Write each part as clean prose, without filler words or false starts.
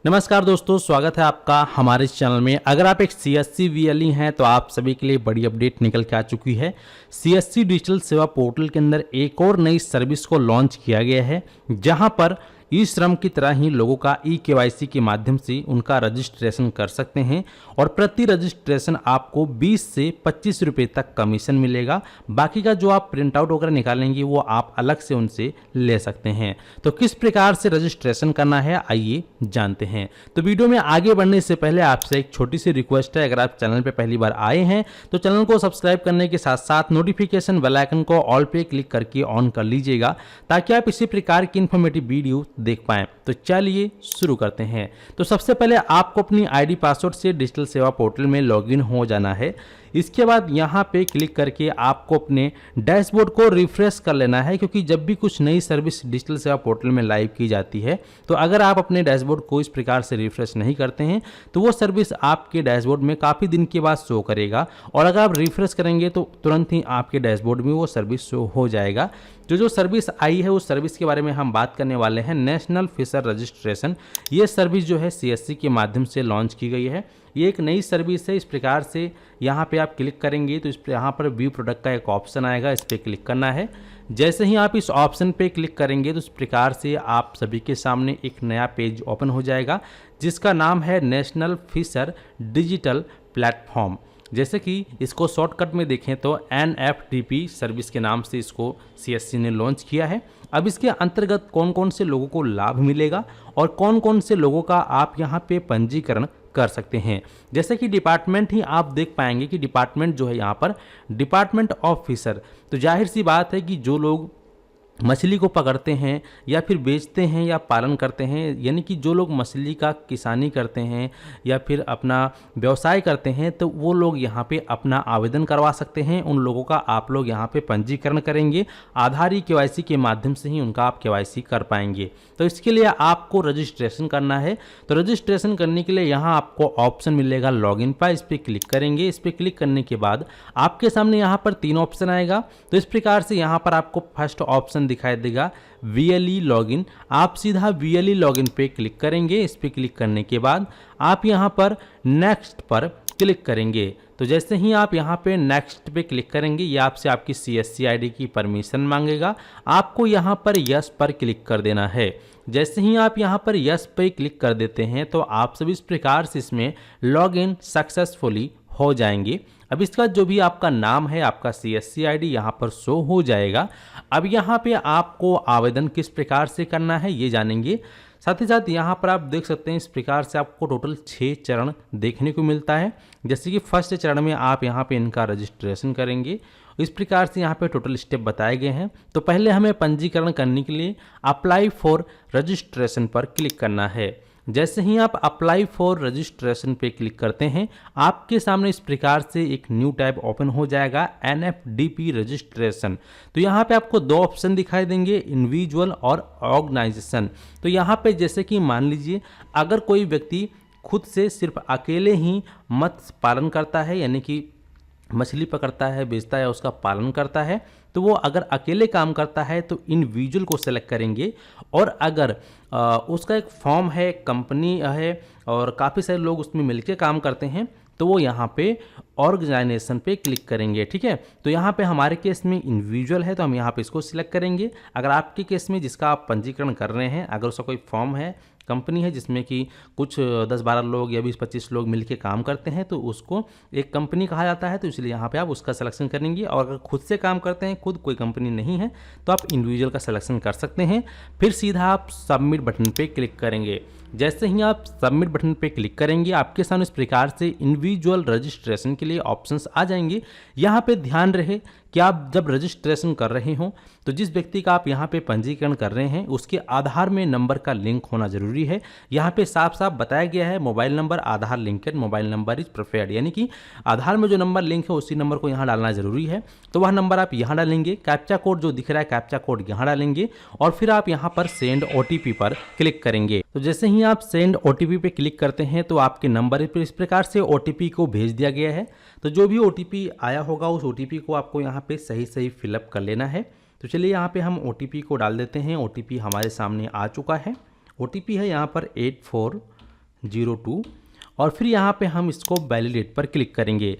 नमस्कार दोस्तों, स्वागत है आपका हमारे इस चैनल में। अगर आप एक CSC VLE हैं तो आप सभी के लिए बड़ी अपडेट निकल के आ चुकी है। CSC डिजिटल सेवा पोर्टल के अंदर एक और नई सर्विस को लॉन्च किया गया है, जहां पर ई श्रम की तरह ही लोगों का KYC के माध्यम से उनका रजिस्ट्रेशन कर सकते हैं और प्रति रजिस्ट्रेशन आपको 20 से 25 रुपये तक कमीशन मिलेगा। बाकी का जो आप प्रिंट आउट वगैरह निकालेंगे वो आप अलग से उनसे ले सकते हैं। तो किस प्रकार से रजिस्ट्रेशन करना है आइए जानते हैं। तो वीडियो में आगे बढ़ने से पहले आपसे एक छोटी सी रिक्वेस्ट है, अगर आप चैनल पर पहली बार आए हैं तो चैनल को सब्सक्राइब करने के साथ साथ नोटिफिकेशन बेल आइकन को ऑल पे क्लिक करके ऑन कर लीजिएगा, ताकि आप इसी प्रकार की इन्फॉर्मेटिव वीडियो देख पाएं। तो चलिए शुरू करते हैं। तो सबसे पहले आपको अपनी आईडी पासवर्ड से डिजिटल सेवा पोर्टल में लॉगिन हो जाना है। इसके बाद यहाँ पे क्लिक करके आपको अपने डैशबोर्ड को रिफ्रेश कर लेना है, क्योंकि जब भी कुछ नई सर्विस डिजिटल सेवा पोर्टल में लाइव की जाती है तो अगर आप अपने डैशबोर्ड को इस प्रकार से रिफ्रेश नहीं करते हैं तो वो सर्विस आपके डैशबोर्ड में काफ़ी दिन के बाद शो करेगा, और अगर आप रिफ्रेश करेंगे तो तुरंत ही आपके डैशबोर्ड में वो सर्विस शो हो जाएगा। जो सर्विस आई है उस सर्विस के बारे में हम बात करने वाले हैं, नेशनल फिशर रजिस्ट्रेशन। ये सर्विस जो है CSC के माध्यम से लॉन्च की गई है। ये एक नई सर्विस है। इस प्रकार से यहाँ पे आप क्लिक करेंगे तो यहाँ पर व्यू प्रोडक्ट का एक ऑप्शन आएगा, इस पर क्लिक करना है। जैसे ही आप इस ऑप्शन पे क्लिक करेंगे तो इस प्रकार से आप सभी के सामने एक नया पेज ओपन हो जाएगा, जिसका नाम है नेशनल फिशर डिजिटल प्लेटफॉर्म। जैसे कि इसको शॉर्टकट में देखें तो NFDP सर्विस के नाम से इसको CSC ने लॉन्च किया है। अब इसके अंतर्गत कौन कौन से लोगों को लाभ मिलेगा और कौन कौन से लोगों का आप यहाँ पे पंजीकरण कर सकते हैं। जैसे कि डिपार्टमेंट ही आप देख पाएंगे कि डिपार्टमेंट जो है यहाँ पर डिपार्टमेंट ऑफ फिशर, तो जाहिर सी बात है कि जो लोग मछली को पकड़ते हैं या फिर बेचते हैं या पालन करते हैं, यानी कि जो लोग मछली का किसानी करते हैं या फिर अपना व्यवसाय करते हैं, तो वो लोग यहाँ पे अपना आवेदन करवा सकते हैं। उन लोगों का आप लोग यहाँ पे पंजीकरण करेंगे, आधार KYC के माध्यम से ही उनका आप KYC कर पाएंगे। तो इसके लिए आपको रजिस्ट्रेशन करना है। तो रजिस्ट्रेशन करने के लिए यहाँ आपको ऑप्शन मिलेगा लॉगिन पर, इस पर क्लिक करेंगे। इस पर क्लिक करने के बाद आपके सामने यहाँ पर 3 ऑप्शन आएगा। तो इस प्रकार से यहाँ पर आपको फर्स्ट ऑप्शन दिखाई देगा VLE लॉगिन। आप सीधा VLE लॉगिन पे क्लिक करेंगे। इस पे क्लिक करने के बाद आप यहाँ पर नेक्स्ट पर क्लिक करेंगे। तो जैसे ही आप यहाँ पे नेक्स्ट पे क्लिक करेंगे, ये आपसे आपकी CSC ID की परमिशन मांगेगा। आपको यहाँ पर यस पर क्लिक कर देना है। जैसे ही आप यहाँ पर यस पे क्लिक कर देते हैं तो आप सभी इस प्रकार से इसमें लॉगिन सक्सेसफुली हो जाएंगे। अब इसका जो भी आपका नाम है, आपका CSC ID यहाँ पर शो हो जाएगा। अब यहाँ पे आपको आवेदन किस प्रकार से करना है ये जानेंगे। साथ ही साथ यहाँ पर आप देख सकते हैं इस प्रकार से आपको टोटल 6 चरण देखने को मिलता है। जैसे कि फर्स्ट चरण में आप यहाँ पे इनका रजिस्ट्रेशन करेंगे। इस प्रकार से यहाँ पे टोटल स्टेप बताए गए हैं। तो पहले हमें पंजीकरण करने के लिए अप्लाई फॉर रजिस्ट्रेशन पर क्लिक करना है। जैसे ही आप अप्लाई फॉर रजिस्ट्रेशन पे क्लिक करते हैं, आपके सामने इस प्रकार से एक न्यू टैब ओपन हो जाएगा, NFDP रजिस्ट्रेशन। तो यहाँ पे आपको 2 ऑप्शन दिखाई देंगे, इंडिविजुअल और ऑर्गेनाइजेशन। तो यहाँ पे जैसे कि मान लीजिए अगर कोई व्यक्ति खुद से सिर्फ अकेले ही मत्स्य पालन करता है, यानी कि मछली पकड़ता है, बेचता है, उसका पालन करता है, तो वो अगर अकेले काम करता है तो इंडिविजुअल को सेलेक्ट करेंगे। और अगर उसका एक फॉर्म है, कंपनी है और काफ़ी सारे लोग उसमें मिलकर काम करते हैं, तो वो यहाँ पे ऑर्गेनाइजेशन पे क्लिक करेंगे। ठीक है, तो यहाँ पे हमारे केस में इंडिविजुअल है तो हम यहाँ पे इसको सिलेक्ट करेंगे। अगर आपके केस में जिसका आप पंजीकरण कर रहे हैं, अगर उसका कोई फॉर्म है, कंपनी है जिसमें कि कुछ 10-12 लोग या 20-25 लोग मिलकर काम करते हैं, तो उसको एक कंपनी कहा जाता है। तो इसलिए यहाँ पे आप उसका सिलेक्शन करेंगे। और अगर खुद से काम करते हैं, खुद कोई कंपनी नहीं है, तो आप इंडिविजुअल का सिलेक्शन कर सकते हैं। फिर सीधा आप सबमिट बटन पे क्लिक करेंगे। जैसे ही आप सबमिट बटन पे क्लिक करेंगे, आपके सामने इस प्रकार से इंडिविजुअल रजिस्ट्रेशन के लिए ऑप्शंस आ जाएंगे। यहाँ पे ध्यान रहे कि आप जब रजिस्ट्रेशन कर रहे हो तो जिस व्यक्ति का आप यहाँ पे पंजीकरण कर रहे हैं उसके आधार में नंबर का लिंक होना जरूरी है। यहाँ पे साफ साफ बताया गया है, mobile number Aadhaar linked mobile number is preferred, यानी कि आधार में जो नंबर लिंक है उसी नंबर को यहाँ डालना जरूरी है। तो वह नंबर आप यहाँ डालेंगे, कैप्चा कोड जो दिख रहा है कैप्चा कोड यहाँ डालेंगे और फिर आप यहाँ पर सेंड OTP पर क्लिक करेंगे। तो जैसे ही आप सेंड OTP पे क्लिक करते हैं तो आपके नंबर पर इस प्रकार से OTP को भेज दिया गया है। तो जो भी OTP आया होगा उस OTP को आपको यहाँ पे सही सही फिलअप कर लेना है। तो चलिए यहाँ पे हम OTP को डाल देते हैं। OTP हमारे सामने आ चुका है। OTP है यहाँ पर 02 और फिर यहाँ पे हम इसको वैलिडेट पर क्लिक करेंगे।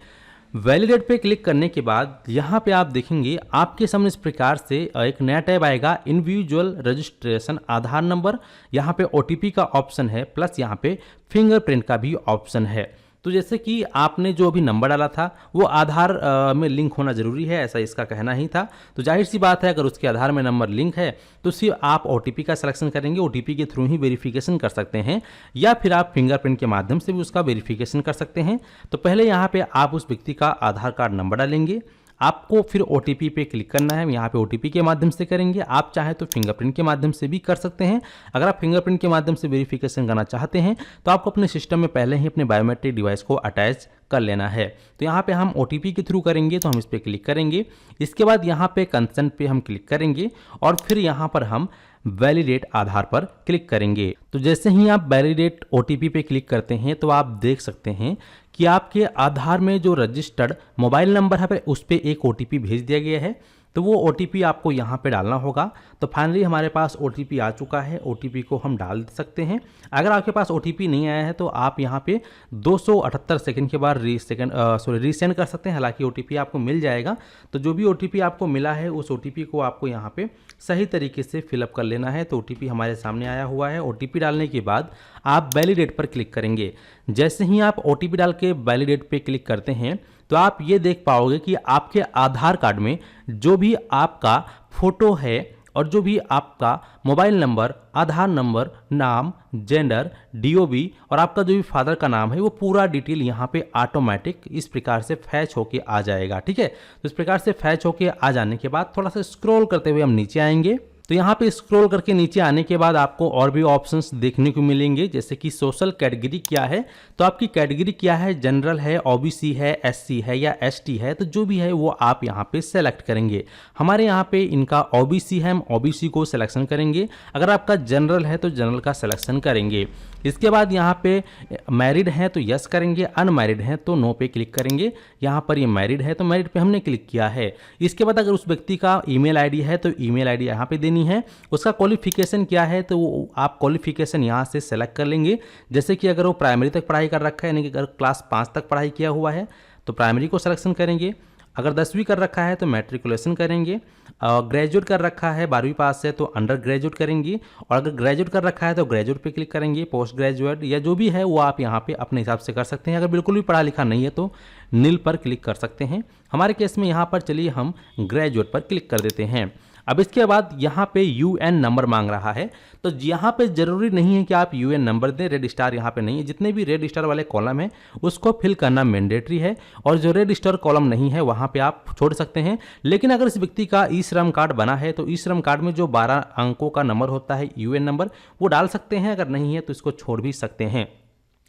वैलिडेट पे क्लिक करने के बाद यहाँ पे आप देखेंगे आपके सामने इस प्रकार से एक नया टैब आएगा, इंडिविजुअल रजिस्ट्रेशन आधार नंबर। यहाँ पे OTP का ऑप्शन है, प्लस यहाँ पे फिंगरप्रिंट का भी ऑप्शन है। तो जैसे कि आपने जो अभी नंबर डाला था वो आधार में लिंक होना जरूरी है, ऐसा इसका कहना ही था। तो जाहिर सी बात है, अगर उसके आधार में नंबर लिंक है तो सिर्फ आप OTP का सिलेक्शन करेंगे, OTP के थ्रू ही वेरिफिकेशन कर सकते हैं, या फिर आप फिंगरप्रिंट के माध्यम से भी उसका वेरिफिकेशन कर सकते हैं। तो पहले यहाँ पे आप उस व्यक्ति का आधार कार्ड नंबर डालेंगे, आपको फिर OTP पे क्लिक करना है। यहाँ पे OTP के माध्यम से करेंगे, आप चाहे तो फिंगरप्रिंट के माध्यम से भी कर सकते हैं। अगर आप फिंगरप्रिंट के माध्यम से वेरिफिकेशन करना चाहते हैं तो आपको अपने सिस्टम में पहले ही अपने बायोमेट्रिक डिवाइस को अटैच कर लेना है। तो यहाँ पे हम OTP के थ्रू करेंगे, तो हम इस पर क्लिक करेंगे। इसके बाद यहाँ पे कंसेंट पे हम क्लिक करेंगे और फिर यहाँ पर हम वैलिडेट आधार पर क्लिक करेंगे। तो जैसे ही आप वैलिडेट OTP पे क्लिक करते हैं तो आप देख सकते हैं कि आपके आधार में जो रजिस्टर्ड मोबाइल नंबर है उस पर एक OTP भेज दिया गया है। तो वो OTP आपको यहाँ पे डालना होगा। तो फाइनली हमारे पास OTP आ चुका है, OTP को हम डाल सकते हैं। अगर आपके पास OTP नहीं आया है तो आप यहाँ पे 278 सेकंड के बाद रीसेंड कर सकते हैं, हालांकि OTP आपको मिल जाएगा। तो जो भी OTP आपको मिला है उस OTP को आपको यहाँ पे सही तरीके से फिलअप कर लेना है। तो OTP हमारे सामने आया हुआ है। OTP डालने के बाद आप वैलिडेट पर क्लिक करेंगे। जैसे ही आप OTP डाल के वैलिडेट पे क्लिक करते हैं तो आप ये देख पाओगे कि आपके आधार कार्ड में जो भी आपका फोटो है और जो भी आपका मोबाइल नंबर, आधार नंबर, नाम, जेंडर, DOB और आपका जो भी फादर का नाम है वो पूरा डिटेल यहाँ पे ऑटोमेटिक इस प्रकार से फैच होके आ जाएगा। ठीक है, तो इस प्रकार से फैच होके आ जाने के बाद थोड़ा सा स्क्रॉल करते हुए हम नीचे आएंगे। तो यहाँ पे स्क्रॉल करके नीचे आने के बाद आपको और भी ऑप्शंस देखने को मिलेंगे, जैसे कि सोशल कैटेगरी क्या है। तो आपकी कैटेगरी क्या है, जनरल है, OBC है, SC है या ST है। तो जो भी है वो आप यहाँ पे सेलेक्ट करेंगे। हमारे यहाँ पे इनका OBC है, हम OBC को सिलेक्शन करेंगे। अगर आपका जनरल है तो जनरल का सिलेक्शन करेंगे। इसके बाद यहाँ पे मैरिड है तो यस करेंगे, अनमैरिड है तो नो पे क्लिक करेंगे। यहाँ पर ये मैरिड है तो मैरिड पे हमने क्लिक किया है। इसके बाद अगर उस व्यक्ति का ईमेल आईडी है तो ईमेल आईडी यहाँ पे देनी है। उसका क्वालिफिकेशन क्या है तो आप क्वालिफिकेशन यहाँ से सेलेक्ट कर लेंगे। जैसे कि अगर वो प्राइमरी तक पढ़ाई कर रखा है, यानी कि अगर क्लास 5 तक पढ़ाई किया हुआ है तो प्राइमरी को सिलेक्शन करेंगे। अगर 10वीं कर रखा है तो मैट्रिकुलेशन करेंगे। ग्रेजुएट कर रखा है, 12वीं पास है तो अंडर ग्रेजुएट करेंगे। और अगर ग्रेजुएट कर रखा है तो ग्रेजुएट पे क्लिक करेंगे। पोस्ट ग्रेजुएट या जो भी है वो आप यहाँ पे अपने हिसाब से कर सकते हैं। अगर बिल्कुल भी पढ़ा लिखा नहीं है तो नील पर क्लिक कर सकते हैं। हमारे केस में यहाँ पर चलिए हम ग्रेजुएट पर क्लिक कर देते हैं। अब इसके बाद यहाँ पे UN नंबर मांग रहा है। तो यहाँ पे जरूरी नहीं है कि आप UN नंबर दें, रेड स्टार यहाँ पे नहीं है। जितने भी रेड स्टार वाले कॉलम है उसको फिल करना मैंडेटरी है, और जो रेड स्टार कॉलम नहीं है वहाँ पे आप छोड़ सकते हैं। लेकिन अगर इस व्यक्ति का ई श्रम कार्ड बना है तो ई श्रम कार्ड में जो 12 अंकों का नंबर होता है UN नंबर, वो डाल सकते हैं। अगर नहीं है तो इसको छोड़ भी सकते हैं।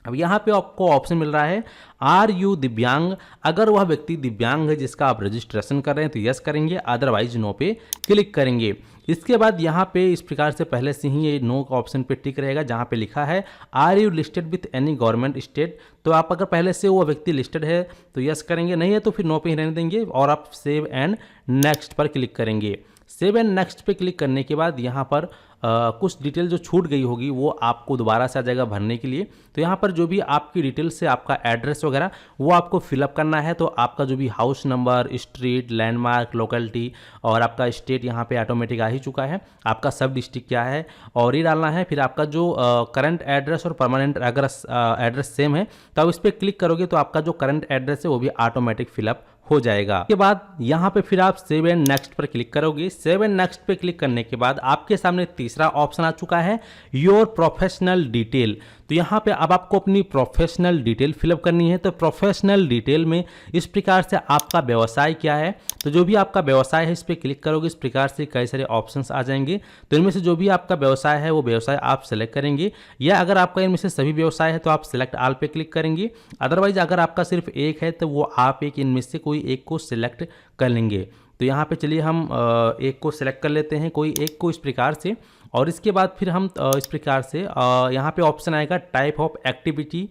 अब यहाँ पे आपको ऑप्शन मिल रहा है आर यू दिव्यांग। अगर वह व्यक्ति दिव्यांग है जिसका आप रजिस्ट्रेशन कर रहे हैं तो यस करेंगे, अदरवाइज नो पे क्लिक करेंगे। इसके बाद यहाँ पे इस प्रकार से पहले से ही ये नो का ऑप्शन पे टिक रहेगा, जहाँ पे लिखा है are you listed with any government state. तो आप अगर पहले से वो व्यक्ति लिस्टेड है तो यस करेंगे, नहीं है तो फिर नो पे ही रहने देंगे और आप सेव एंड नेक्स्ट पर क्लिक करेंगे। सेव एंड नेक्स्ट पे क्लिक करने के बाद यहाँ पर कुछ डिटेल जो छूट गई होगी वो आपको दोबारा से आ जाएगा भरने के लिए। तो यहाँ पर जो भी आपकी डिटेल से आपका एड्रेस वगैरह वो आपको फिलअप करना है। तो आपका जो भी house number, street, landmark, locality और आपका स्टेट यहाँ पे ऑटोमेटिक आ ही चुका है। आपका सब डिस्ट्रिक्ट क्या है और ये डालना है। फिर आपका जो करंट एड्रेस और परमानेंट अगर एड्रेस सेम है तो आप इस पर क्लिक करोगे तो आपका जो करंट एड्रेस है वो भी ऑटोमेटिक फिलअप हो जाएगा। उसके बाद यहाँ पे फिर आप सेव एंड नेक्स्ट पर क्लिक करोगे। सेव एंड नेक्स्ट पे क्लिक करने के बाद आपके सामने तीसरा ऑप्शन आ चुका है योर प्रोफेशनल डिटेल। तो यहाँ पे अब आपको अपनी प्रोफेशनल डिटेल फिलअप करनी है। तो प्रोफेशनल डिटेल में इस प्रकार से आपका व्यवसाय क्या है, तो जो भी आपका व्यवसाय है इस पर क्लिक करोगे, इस प्रकार से कई सारे ऑप्शंस आ जाएंगे। तो इनमें से जो भी आपका व्यवसाय है वो व्यवसाय आप सेलेक्ट करेंगे, या अगर आपका इनमें से सभी व्यवसाय है तो आप सिलेक्ट ऑल पे क्लिक करेंगे। अदरवाइज अगर आपका सिर्फ एक है तो वो आप एक इनमें से कोई एक को सिलेक्ट कर लेंगे। तो यहाँ पे चलिए हम एक को सिलेक्ट कर लेते हैं, कोई एक को इस प्रकार से। और इसके बाद फिर हम इस प्रकार से यहाँ पे ऑप्शन आएगा टाइप ऑफ एक्टिविटी।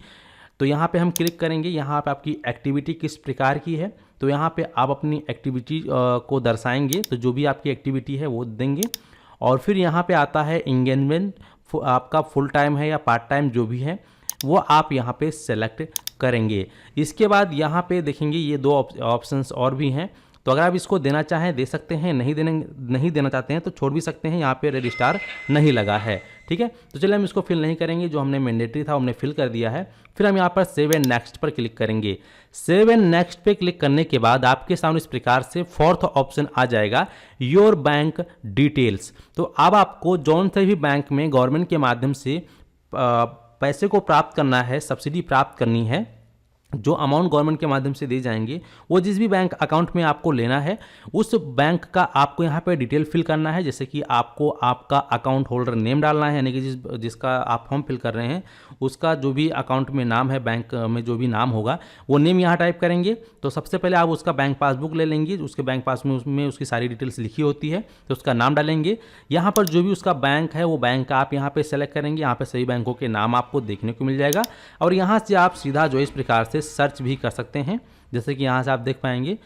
तो यहाँ पे हम क्लिक करेंगे। यहाँ पे आपकी एक्टिविटी किस प्रकार की है तो यहाँ पे आप अपनी एक्टिविटी को दर्शाएंगे। तो जो भी आपकी एक्टिविटी है वो देंगे। और फिर यहाँ पे आता है इंगेजमेंट, आपका फुल टाइम है या पार्ट टाइम जो भी है। वो आप यहाँ पे सेलेक्ट करेंगे। इसके बाद यहाँ पे देखेंगे ये दो ऑप्शंस और भी हैं, तो अगर आप इसको देना चाहें दे सकते हैं, नहीं देना चाहते हैं तो छोड़ भी सकते हैं। यहाँ पे रेड स्टार नहीं लगा है, ठीक है। तो चलिए हम इसको फिल नहीं करेंगे, जो हमने मैंडेटरी था हमने फिल कर दिया है। फिर हम यहाँ पर सेव एंड नेक्स्ट पर क्लिक करेंगे। सेव एंड नेक्स्ट पे क्लिक करने के बाद आपके सामने इस प्रकार से फोर्थ ऑप्शन आ जाएगा, योर बैंक डिटेल्स। तो अब आपको जौन से भी बैंक में गवर्नमेंट के माध्यम से पैसे को प्राप्त करना है, सब्सिडी प्राप्त करनी है, जो अमाउंट गवर्नमेंट के माध्यम से दे जाएंगे, वो जिस भी बैंक अकाउंट में आपको लेना है उस बैंक का आपको यहाँ पे डिटेल फिल करना है। जैसे कि आपको आपका अकाउंट होल्डर नेम डालना है, यानी कि जिसका आप फॉर्म फिल कर रहे हैं उसका जो भी अकाउंट में नाम है, बैंक में जो भी नाम होगा वो नेम यहाँ टाइप करेंगे। तो सबसे पहले आप उसका बैंक पासबुक ले लेंगे, उसके बैंक पासबुक में उसकी सारी डिटेल्स लिखी होती है, तो उसका नाम डालेंगे। यहाँ पर जो भी उसका बैंक है वो बैंक आप यहाँ पे सेलेक्ट करेंगे। यहाँ पे सभी बैंकों के नाम आपको देखने को मिल जाएगा और यहाँ से आप सीधा जो इस प्रकार से सर्च भी कर सकते हैं। जैसे कि यहाँ से आप देख पाएंगे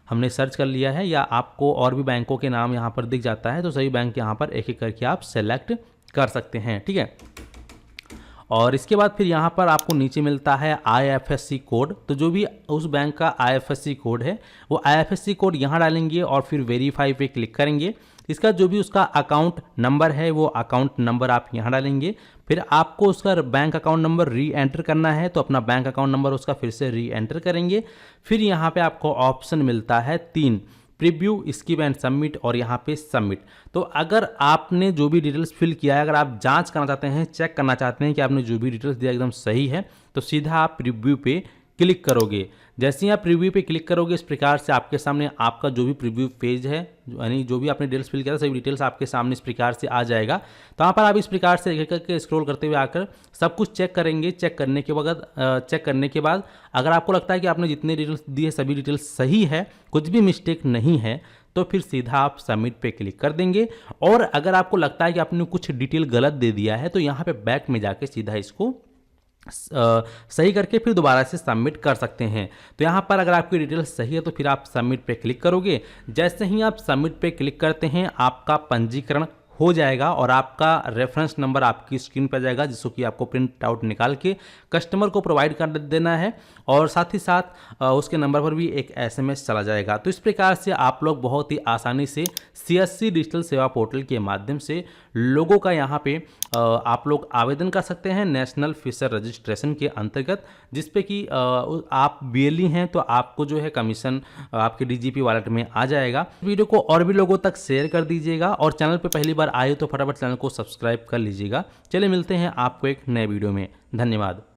हमने सर्च कर लिया है, या आपको और भी बैंकों के नाम यहाँ पर दिख जाता है, तो सभी बैंक यहाँ पर एक एक करके आप सेलेक्ट कर सकते हैं, ठीक है। और इसके बाद फिर यहाँ पर आपको नीचे मिलता है IFSC कोड। तो जो भी उस बैंक का IFSC कोड है वो IFSC कोड यहाँ डालेंगे और फिर वेरीफाई पे क्लिक करेंगे। इसका जो भी उसका अकाउंट नंबर है वो अकाउंट नंबर आप यहाँ डालेंगे। फिर आपको उसका बैंक अकाउंट नंबर री एंटर करना है, तो अपना बैंक अकाउंट नंबर उसका फिर से री एंटर करेंगे। फिर यहाँ पे आपको ऑप्शन मिलता है 3, प्रीव्यू, स्किप एंड सबमिट और यहाँ पे सबमिट। तो अगर आपने जो भी डिटेल्स फिल किया है, अगर आप जांच करना चाहते हैं, चेक करना चाहते हैं कि आपने जो भी डिटेल्स दिया एकदम सही है, तो सीधा आप प्रीव्यू पे क्लिक करोगे। जैसे ही आप प्रीव्यू पे क्लिक करोगे इस प्रकार से आपके सामने आपका जो भी प्रीव्यू पेज है, यानी जो भी आपने डिटेल्स फिल किया था सभी डिटेल्स आपके सामने इस प्रकार से आ जाएगा। तो यहाँ पर आप इस प्रकार से एक करके स्क्रॉल करते हुए आकर सब कुछ चेक करेंगे। चेक करने के बाद अगर आपको लगता है कि आपने जितने डिटेल्स दिए सभी डिटेल्स सही है, कुछ भी मिस्टेक नहीं है, तो फिर सीधा आप सबमिट पे क्लिक कर देंगे। और अगर आपको लगता है कि आपने कुछ डिटेल गलत दे दिया है, तो यहाँ पे बैक में जाके सीधा इसको सही करके फिर दोबारा से सबमिट कर सकते हैं। तो यहाँ पर अगर आपकी डिटेल सही है तो फिर आप सबमिट पे क्लिक करोगे। जैसे ही आप सबमिट पे क्लिक करते हैं आपका पंजीकरण हो जाएगा और आपका रेफरेंस नंबर आपकी स्क्रीन पर जाएगा, जिसको कि आपको प्रिंट आउट निकाल के कस्टमर को प्रोवाइड कर देना है और साथ ही साथ उसके नंबर पर भी एक SMS चला जाएगा। तो इस प्रकार से आप लोग बहुत ही आसानी से CSC डिजिटल सेवा पोर्टल के माध्यम से लोगों का यहाँ पे आप लोग आवेदन कर सकते हैं नेशनल फिशर रजिस्ट्रेशन के अंतर्गत, जिसपे कि आप BLE हैं तो आपको जो है कमीशन आपके DGP वॉलेट में आ जाएगा। वीडियो को और भी लोगों तक शेयर कर दीजिएगा और चैनल पे पहली बार आए तो फटाफट चैनल को सब्सक्राइब कर लीजिएगा। चलिए मिलते हैं आपको एक नए वीडियो में। धन्यवाद।